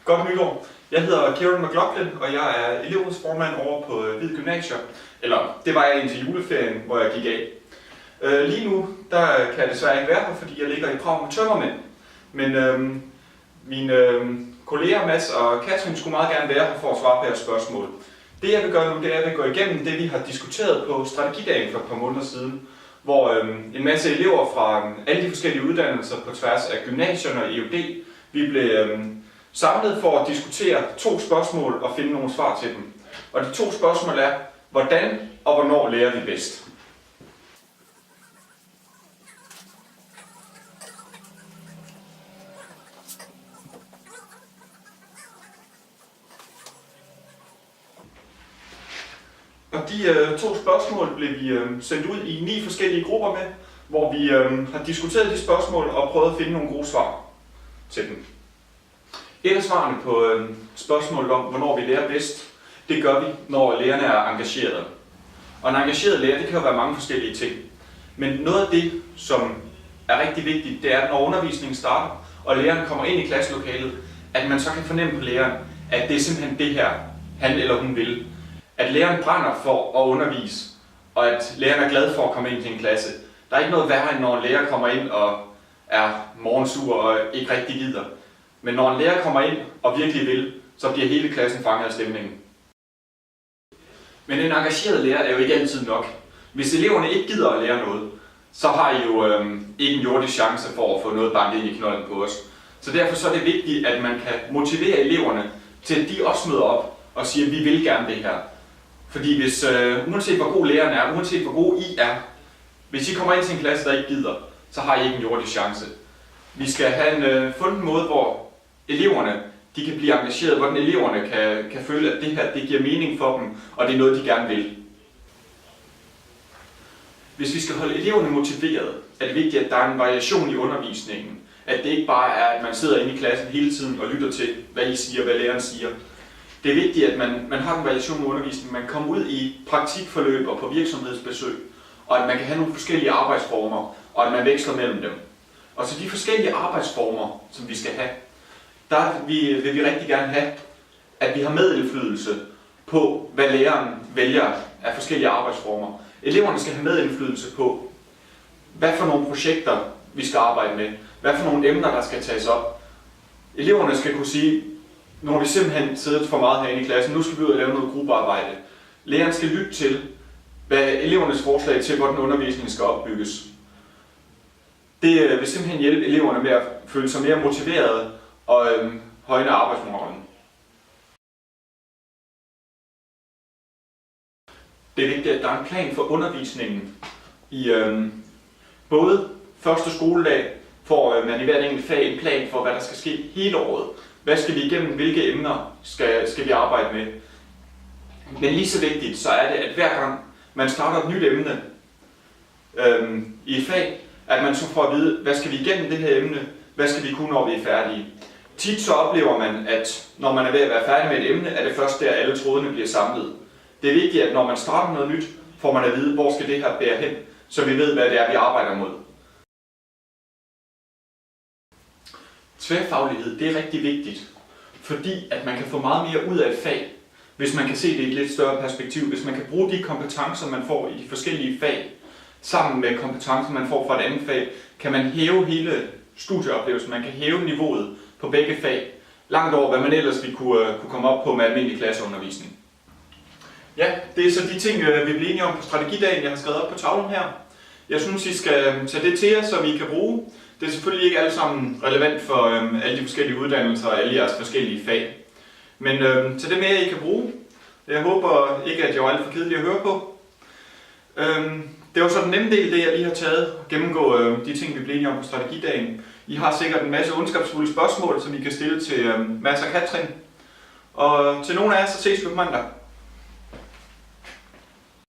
Godt nytår. Jeg hedder Kieran McLaughlin, og jeg er elevrådsformand over på Hvid Gymnasium. Eller det var jeg indtil juleferien, hvor jeg gik af. Lige nu der kan jeg desværre ikke være her, fordi jeg ligger i Prag med tømmermænd. Men mine kolleger Mads og Katrin skulle meget gerne være her for at svare på jeres spørgsmål. Det jeg vil gøre nu, det er, at vi går igennem det, vi har diskuteret på strategidagen for et par måneder siden, hvor en masse elever fra alle de forskellige uddannelser på tværs af gymnasierne og EUD, vi blev samlet for at diskutere 2 spørgsmål og finde nogle svar til dem. Og de 2 spørgsmål er, hvordan og hvornår lærer vi bedst? Og de 2 spørgsmål blev vi sendt ud i 9 forskellige grupper med, hvor vi har diskuteret de spørgsmål og prøvet at finde nogle gode svar til dem. Et af svarene på spørgsmålet om, hvornår vi lærer bedst, det gør vi, når lærerne er engagerede. Og en engageret lærer, det kan jo være mange forskellige ting. Men noget af det, som er rigtig vigtigt, det er, at når undervisningen starter, og læreren kommer ind i klasselokalet, at man så kan fornemme på læreren, at det er simpelthen det her, han eller hun vil. At læreren brænder for at undervise, og at læreren er glad for at komme ind til en klasse. Der er ikke noget værre, end når en lærer kommer ind og er morgensur og ikke rigtig gider. Men når en lærer kommer ind og virkelig vil, så bliver hele klassen fanget af stemningen. Men en engageret lærer er jo ikke altid nok. Hvis eleverne ikke gider at lære noget, så har I jo ikke en jordisk chance for at få noget banket ind i knolden på os. Så derfor så er det vigtigt, at man kan motivere eleverne til, at de også møder op og siger, at vi vil gerne det her. Fordi hvis, uanset hvor god læreren er, uanset hvor god I er, hvis I kommer ind til en klasse, der ikke gider, så har I ikke en jordisk chance. Vi skal have fundet en måde, hvor eleverne de kan blive engageret, hvordan eleverne kan føle, at det her det giver mening for dem, og det er noget, de gerne vil. Hvis vi skal holde eleverne motiveret, er det vigtigt, at der er en variation i undervisningen. At det ikke bare er, at man sidder inde i klassen hele tiden og lytter til, hvad I siger, hvad læreren siger. Det er vigtigt, at man har en variation i undervisningen. Man kommer ud i praktikforløb og på virksomhedsbesøg, og at man kan have nogle forskellige arbejdsformer, og at man veksler mellem dem. Og så de forskellige arbejdsformer, som vi skal have, der vil vi rigtig gerne have, at vi har medindflydelse på, hvad læreren vælger af forskellige arbejdsformer. Eleverne skal have medindflydelse på, hvad for nogle projekter vi skal arbejde med, hvad for nogle emner, der skal tages op. Eleverne skal kunne sige, når vi simpelthen sidder for meget herinde i klassen, nu skal vi ud og lave noget gruppearbejde. Læreren skal lytte til, hvad elevernes forslag til, hvordan undervisningen skal opbygges. Det vil simpelthen hjælpe eleverne med at føle sig mere motiverede og højne arbejdsmoralen. Det er vigtigt, at der er en plan for undervisningen i både første skoledag, får man i hvert enkelt fag en plan for, hvad der skal ske hele året. Hvad skal vi igennem, hvilke emner skal vi arbejde med. Men lige så vigtigt, så er det, at hver gang man starter et nyt emne i et fag, at man så får at vide, hvad skal vi igennem det her emne, hvad skal vi kunne, når vi er færdige. Tit så oplever man, at når man er ved at være færdig med et emne, er det først der, alle trådene bliver samlet. Det er vigtigt, at når man starter noget nyt, får man at vide, hvor skal det her bære hen, så vi ved, hvad det er, vi arbejder mod. Tværfaglighed, det er rigtig vigtigt, fordi at man kan få meget mere ud af et fag, hvis man kan se det i et lidt større perspektiv, hvis man kan bruge de kompetencer, man får i de forskellige fag, sammen med kompetencer, man får fra et andet fag, kan man hæve hele studieoplevelsen, man kan hæve niveauet på begge fag, langt over, hvad man ellers ville kunne komme op på med almindelig klasseundervisning. Ja, det er så de ting, vi bliver enige om på strategidagen, jeg har skrevet op på tavlen her. Jeg synes, I skal tage det til jer, som I kan bruge. Det er selvfølgelig ikke alle sammen relevant for alle de forskellige uddannelser og alle jeres forskellige fag. Men tag det med, I kan bruge. Jeg håber ikke, at jeg var alt for kedelig at høre på. Det var så den nemme del, det jeg lige har taget. Gennemgå de ting, vi bliver enige om på strategidagen. I har sikkert en masse ondskabsfulde spørgsmål, som I kan stille til Mads og Katrin. Og til nogle af jer, så ses vi på mandag.